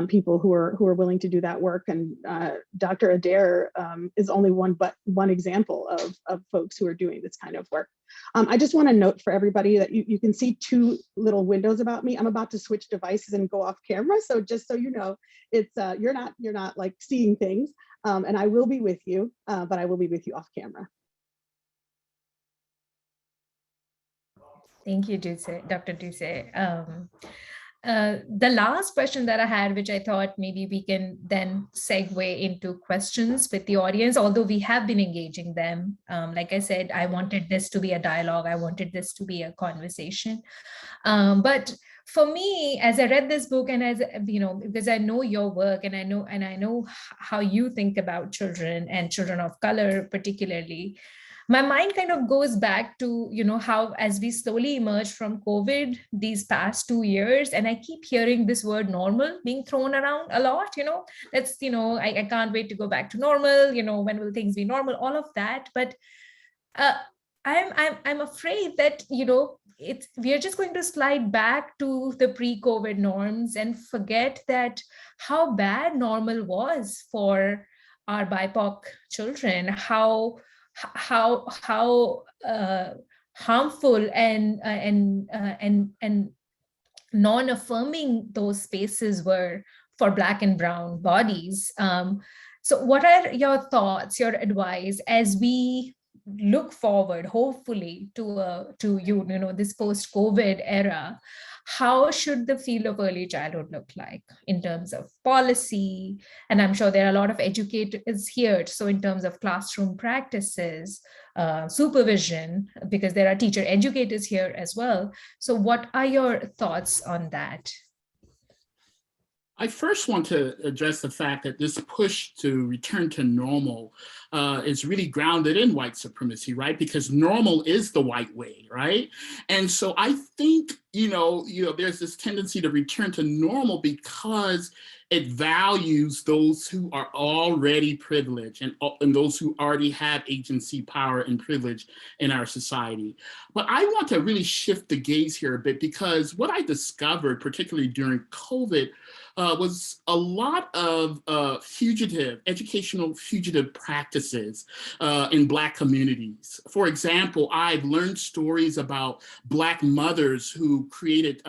Speaker 4: people who are willing to do that work. And Dr. Adair is only one example of folks who are doing this kind of work. I just want to note for everybody that you can see two little windows about me. I'm about to switch devices and go off camera. So just so you know, it's you're not like seeing things, and I will be with you, but I will be with you off camera.
Speaker 2: Thank you, Dr. Duce. The last question that I had, which I thought maybe we can then segue into questions with the audience, although we have been engaging them. Like I said, I wanted this to be a dialogue. I wanted this to be a conversation. But for me, as I read this book, and as you know, because I know your work, and I know how you think about children and children of color, particularly, my mind kind of goes back to, you know, how as we slowly emerge from COVID these past 2 years, and I keep hearing this word normal being thrown around a lot, you know, that's, you know, I can't wait to go back to normal, you know, when will things be normal, all of that. But I'm afraid that, you know, we are just going to slide back to the pre-COVID norms and forget that how bad normal was for our BIPOC children, how harmful and non-affirming those spaces were for Black and brown bodies. So what are your thoughts, your advice as we look forward, hopefully, to this post-COVID era? How should the field of early childhood look like in terms of policy? And I'm sure there are a lot of educators here. So in terms of classroom practices, supervision, because there are teacher educators here as well. So what are your thoughts on that?
Speaker 3: I first want to address the fact that this push to return to normal is really grounded in white supremacy, right? Because normal is the white way, right? And so I think, there's this tendency to return to normal because it values those who are already privileged and those who already have agency, power, and privilege in our society. But I want to really shift the gaze here a bit, because what I discovered, particularly during COVID, was a lot of educational fugitive practices in Black communities. For example, I've learned stories about Black mothers who created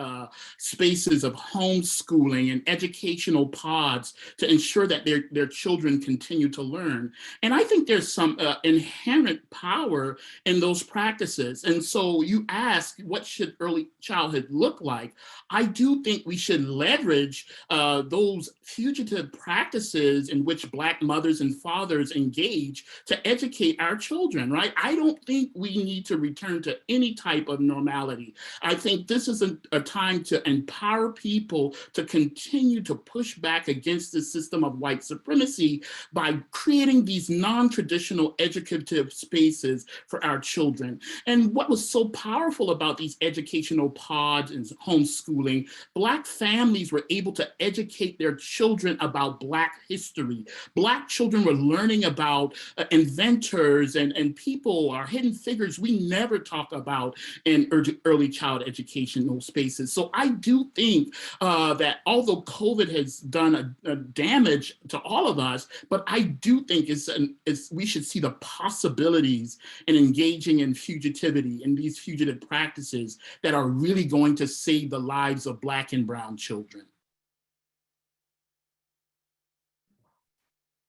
Speaker 3: spaces of homeschooling and educational pods to ensure that their children continue to learn. And I think there's some inherent power in those practices. And so you ask, what should early childhood look like? I do think we should leverage those fugitive practices in which Black mothers and fathers engage to educate our children, right? I don't think we need to return to any type of normality. I think this is a time to empower people to continue to push back against the system of white supremacy by creating these non-traditional educative spaces for our children. And what was so powerful about these educational pods and homeschooling, Black families were able to educate their children about Black history. Black children were learning about inventors and people, or hidden figures we never talk about in early child educational spaces. So I do think that although COVID has done a damage to all of us, but I do think we should see the possibilities in engaging in fugitivity and these fugitive practices that are really going to save the lives of Black and brown children.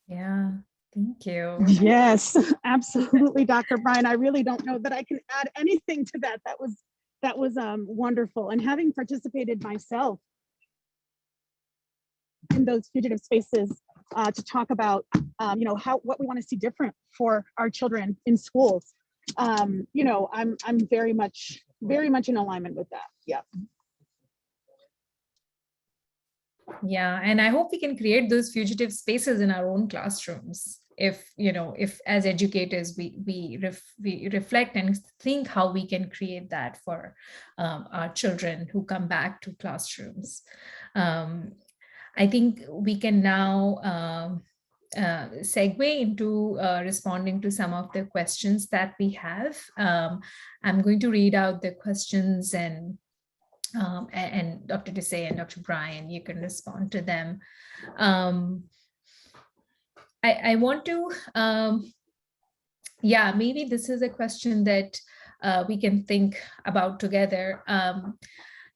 Speaker 2: Yeah, thank you.
Speaker 4: Yes, absolutely, Dr. Bryan. I really don't know that I can add anything to that. That was wonderful. And having participated myself in those fugitive spaces to talk about, what we want to see different for our children in schools. I'm very much in alignment with that. Yeah.
Speaker 2: Yeah, and I hope we can create those fugitive spaces in our own classrooms. If as educators we reflect and think how we can create that for our children who come back to classrooms. I think we can now segue into responding to some of the questions that we have. I'm going to read out the questions, and and Dr. Desai and Dr. Bryan, you can respond to them. I want to, yeah, maybe this is a question that we can think about together.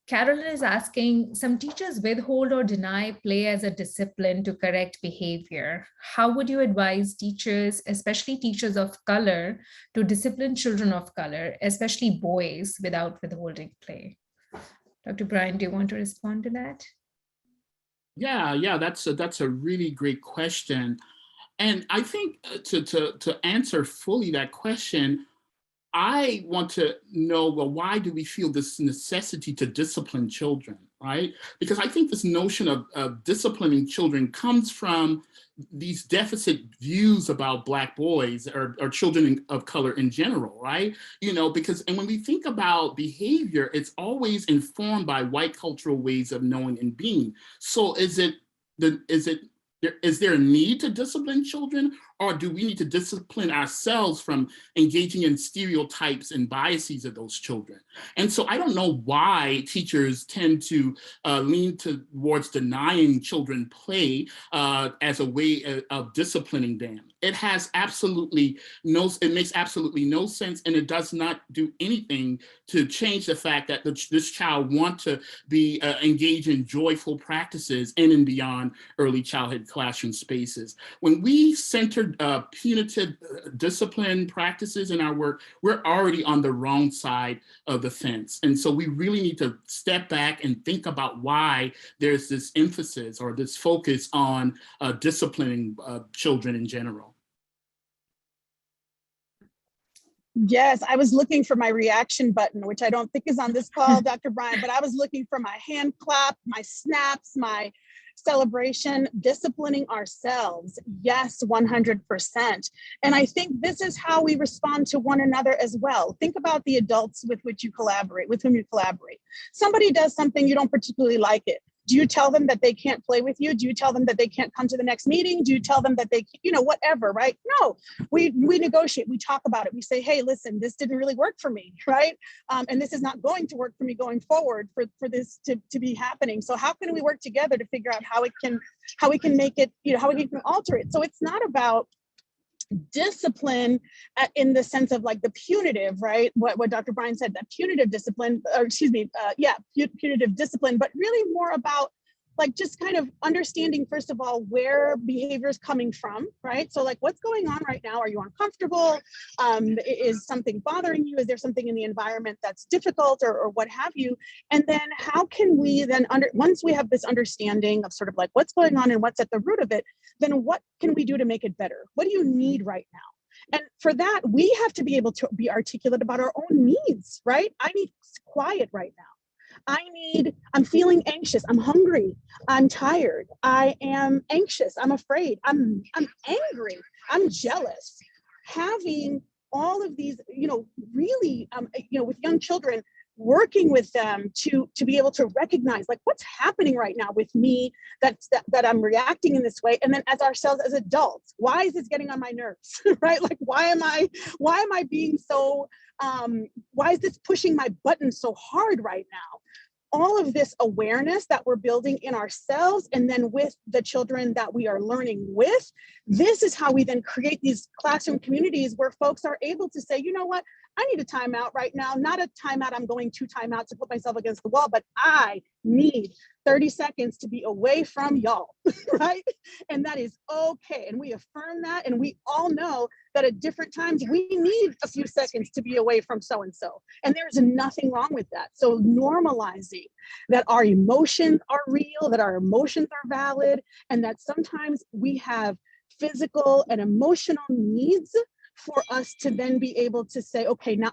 Speaker 2: Carolyn is asking, some teachers withhold or deny play as a discipline to correct behavior. How would you advise teachers, especially teachers of color, to discipline children of color, especially boys, without withholding play? Dr. Bryan, do you want to respond to that?
Speaker 3: Yeah, that's a really great question. And I think to answer fully that question, I want to know, well, why do we feel this necessity to discipline children, right? Because I think this notion of disciplining children comes from these deficit views about Black boys or children of color in general, right? You know, because, and when we think about behavior, it's always informed by white cultural ways of knowing and being. So is there a need to discipline children, or do we need to discipline ourselves from engaging in stereotypes and biases of those children? And so I don't know why teachers tend to lean towards denying children play as a way of disciplining them. It makes absolutely no sense, and it does not do anything to change the fact that this child wants to be engaged in joyful practices in and beyond early childhood classroom spaces. When we centered punitive discipline practices in our work, we're already on the wrong side of the fence. And so we really need to step back and think about why there's this emphasis or this focus on disciplining children in general.
Speaker 5: Yes, I was looking for my reaction button, which I don't think is on this call, Dr. Bryan, but I was looking for my hand clap, my snaps, my celebration, disciplining ourselves. Yes, 100%. And I think this is how we respond to one another as well. Think about the adults with whom you collaborate. Somebody does something, you don't particularly like it. Do you tell them that they can't play with you? Do you tell them that they can't come to the next meeting? Do you tell them that they, whatever, right? No, we negotiate, we talk about it. We say, hey, listen, this didn't really work for me, right? And this is not going to work for me going forward for this to be happening. So how can we work together to figure out how we can make it, how we can alter it? So it's not about discipline in the sense of like the punitive, right? What Dr. Bryan said, that punitive discipline, punitive discipline, but really more about like just kind of understanding, first of all, where behavior is coming from, right? So like, what's going on right now? Are you uncomfortable? Is something bothering you? Is there something in the environment that's difficult or what have you? And then how can we then, once we have this understanding of sort of like what's going on and what's at the root of it, then what can we do to make it better? What do you need right now? And for that, we have to be able to be articulate about our own needs, right? I need quiet right now. I'm feeling anxious. I'm hungry. I'm tired. I am anxious. I'm afraid. I'm angry. I'm jealous. Having all of these, really, with young children, working with them to be able to recognize like what's happening right now with me that I'm reacting in this way. And then as ourselves as adults, why is this getting on my nerves, right? Like, why am I being so, why is this pushing my button so hard right now? All of this awareness that we're building in ourselves and then with the children that we are learning with, this is how we then create these classroom communities where folks are able to say, you know what, I need a timeout right now, not a timeout, I'm going to timeout to put myself against the wall, but I need 30 seconds to be away from y'all, right? And that is okay. And we affirm that. And we all know that at different times, we need a few seconds to be away from so-and-so. And there's nothing wrong with that. So normalizing that our emotions are real, that our emotions are valid, and that sometimes we have physical and emotional needs for us to then be able to say, okay, now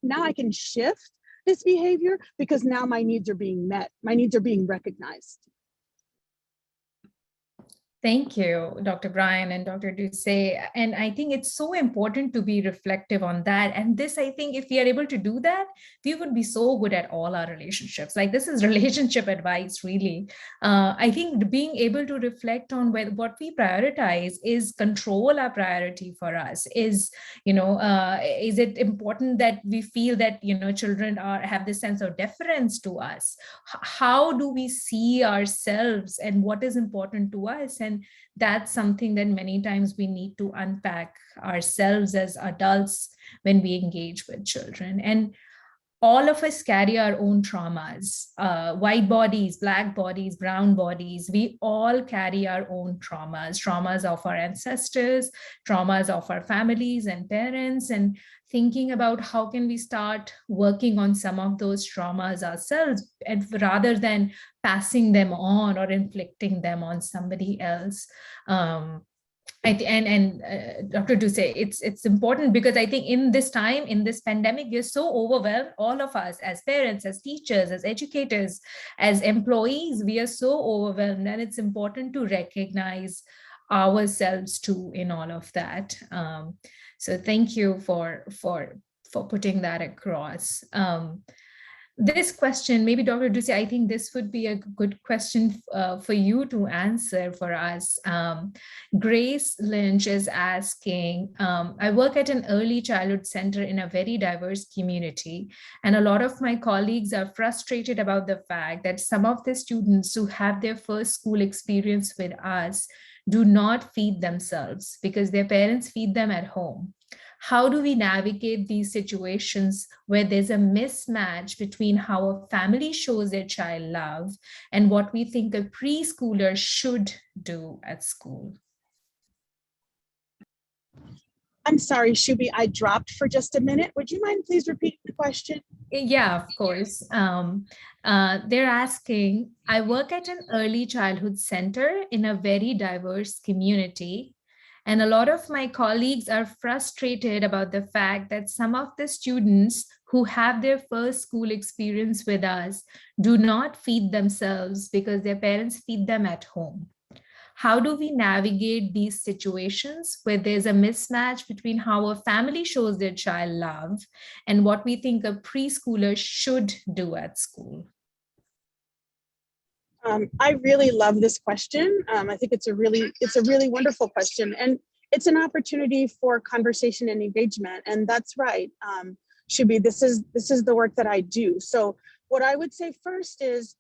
Speaker 5: now I can shift this behavior because now my needs are being met. My needs are being recognized.
Speaker 2: Thank you, Dr. Bryan and Dr. Ducey. And I think it's so important to be reflective on that. And this, I think, if we are able to do that, we would be so good at all our relationships. Like, this is relationship advice, really. I think being able to reflect on what we prioritize is control our priority for us. Is it important that we feel that, children have this sense of deference to us? How do we see ourselves and what is important to us? And that's something that many times we need to unpack ourselves as adults when we engage with children. And all of us carry our own traumas, white bodies, black bodies, brown bodies. We all carry our own traumas of our ancestors, traumas of our families and parents, and thinking about how can we start working on some of those traumas ourselves, and rather than passing them on or inflicting them on somebody else. Dr. Ducey, it's important because I think in this time, in this pandemic, we're so overwhelmed, all of us as parents, as teachers, as educators, as employees, we are so overwhelmed, and it's important to recognize ourselves too in all of that. So thank you for putting that across. This question, maybe Dr. Ducey, I think this would be a good question for you to answer for us. Grace Lynch is asking, I work at an early childhood center in a very diverse community, and a lot of my colleagues are frustrated about the fact that some of the students who have their first school experience with us do not feed themselves because their parents feed them at home. How do we navigate these situations where there's a mismatch between how a family shows their child love and what we think a preschooler should do at school?
Speaker 5: I'm sorry, Shubi, I dropped for just a minute. Would you mind please repeat the question?
Speaker 2: Yeah, of course. They're asking, I work at an early childhood center in a very diverse community, and a lot of my colleagues are frustrated about the fact that some of the students who have their first school experience with us do not feed themselves because their parents feed them at home. How do we navigate these situations where there's a mismatch between how a family shows their child love and what we think a preschooler should do at school?
Speaker 5: I really love this question. I think it's a really wonderful question, and it's an opportunity for conversation and engagement. And that's right, Shubi. This is the work that I do. So what I would say first is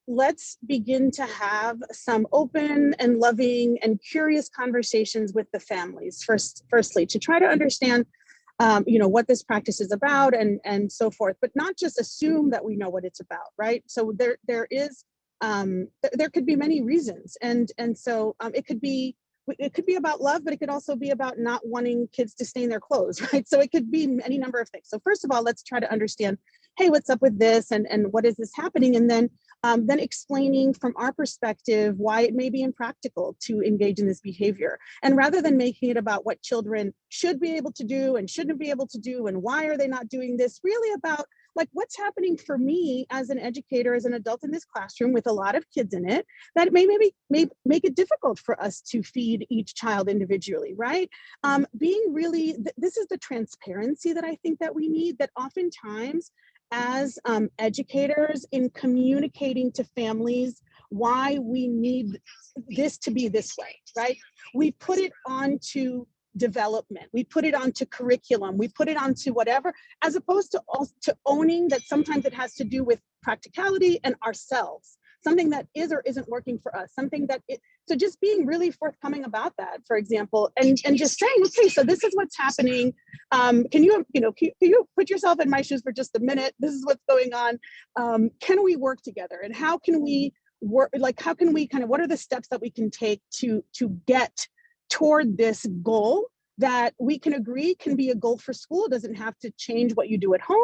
Speaker 5: let's begin to have some open and loving and curious conversations with the families. Firstly, to try to understand what this practice is about and so forth, but not just assume that we know what it's about, right? So there could be many reasons, and so it could be about love, but it could also be about not wanting kids to stain their clothes, right? So it could be any number of things. So first of all, let's try to understand, hey, what's up with this, and what is this happening, and then explaining from our perspective why it may be impractical to engage in this behavior. And rather than making it about what children should be able to do and shouldn't be able to do, and why are they not doing this, really about like what's happening for me as an educator, as an adult in this classroom with a lot of kids in it, that may make it difficult for us to feed each child individually, right? Being really, this is the transparency that I think that we need, that oftentimes as educators in communicating to families why we need this to be this way, right? We put it onto development, we put it onto curriculum, we put it onto whatever, as opposed to owning that sometimes it has to do with practicality and ourselves, something that is or isn't working for us, something that so just being really forthcoming about that, for example, and just saying, okay, so this is what's happening. Can you put yourself in my shoes for just a minute? This is what's going on. Can we work together, and how can we work? Like, how can we what are the steps that we can take to get toward this goal that we can agree can be a goal for school? It doesn't have to change what you do at home,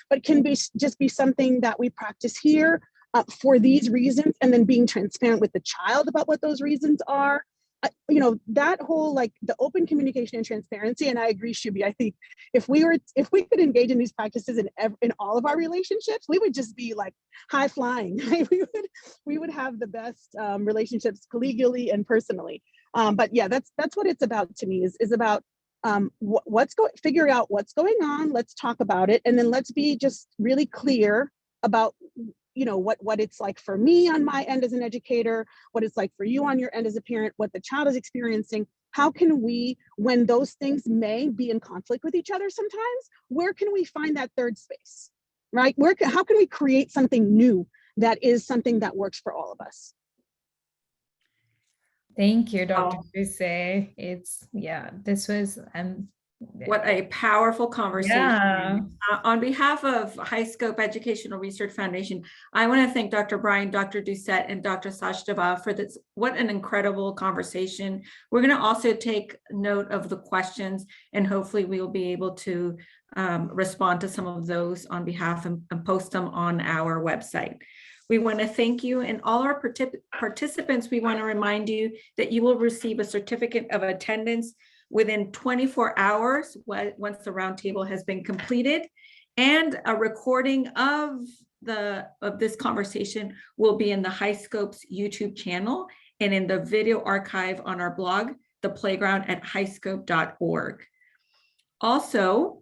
Speaker 5: but can be just be something that we practice here for these reasons, and then being transparent with the child about what those reasons are. that whole like the open communication and transparency. And I agree, Shubi. I think if we could engage in these practices in all of our relationships, we would just be like high flying. Right? We would have the best relationships collegially and personally. But yeah, that's what it's about to me. Is about figure out what's going on. Let's talk about it, and then let's be just really clear about what it's like for me on my end as an educator, what it's like for you on your end as a parent, what the child is experiencing. How can we, when those things may be in conflict with each other sometimes, where can we find that third space, right? How can we create something new that is something that works for all of us?
Speaker 2: Thank you, Dr. Duse. This was
Speaker 1: what a powerful conversation.
Speaker 2: Yeah.
Speaker 1: On behalf of High Scope Educational Research Foundation, I want to thank Dr. Bryan, Dr. Doucette, and Dr. Sachdeva for this. What an incredible conversation. We're going to also take note of the questions, and hopefully we will be able to respond to some of those on behalf and post them on our website. We want to thank you, and all our participants, we want to remind you that you will receive a certificate of attendance within 24 hours once the roundtable has been completed, and a recording of this conversation will be in the High Scope's YouTube channel and in the video archive on our blog, The Playground at highscope.org. Also,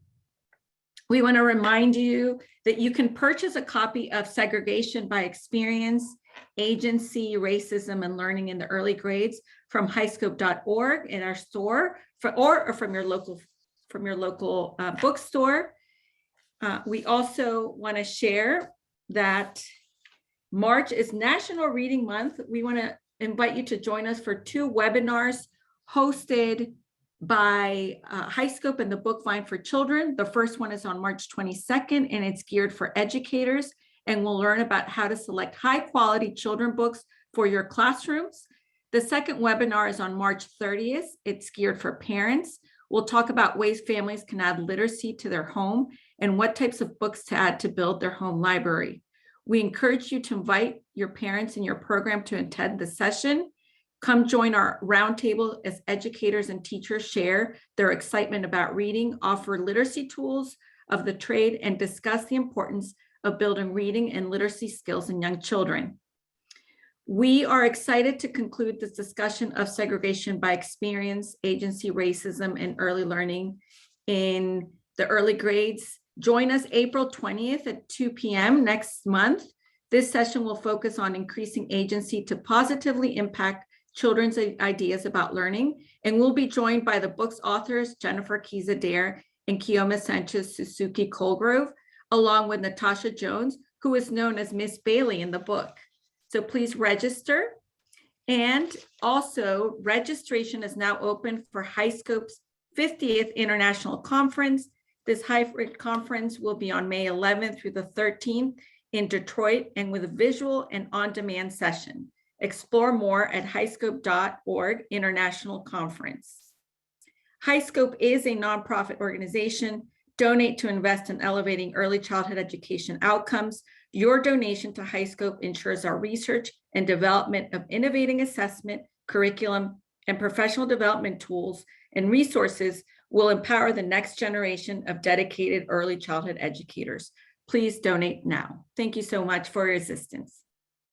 Speaker 1: we want to remind you that you can purchase a copy of Segregation by Experience, Agency, Racism, and Learning in the Early Grades from highscope.org in our store, or from your local bookstore. We also want to share that March is National Reading Month. We want to invite you to join us for 2 webinars hosted by High Scope and the Book Vine for Children. The first one is on March 22nd, and it's geared for educators, and we'll learn about how to select high quality children books for your classrooms. The second webinar is on March 30th. It's geared for parents. We'll talk about ways families can add literacy to their home and what types of books to add to build their home library. We encourage you to invite your parents in your program to attend the session. Come join our roundtable as educators and teachers share their excitement about reading, offer literacy tools of the trade, and discuss the importance of building reading and literacy skills in young children. We are excited to conclude this discussion of segregation by experience, agency, racism, and early learning in the early grades. Join us April 20th at 2 p.m. next month. This session will focus on increasing agency to positively impact children's ideas about learning, and we'll be joined by the book's authors, Jennifer Keyes-Adair and Kiyomi Sanchez Suzuki Colgrove, along with Natasha Jones, who is known as Miss Bailey in the book. So please register. And also, registration is now open for High Scope's 50th International Conference. This hybrid conference will be on May 11th through the 13th in Detroit, and with a visual and on-demand session. Explore more at highscope.org International Conference. High Scope is a nonprofit organization. Donate to invest in elevating early childhood education outcomes. Your donation to High Scope ensures our research and development of innovating assessment, curriculum, and professional development tools and resources will empower the next generation of dedicated early childhood educators. Please donate now. Thank you so much for your assistance.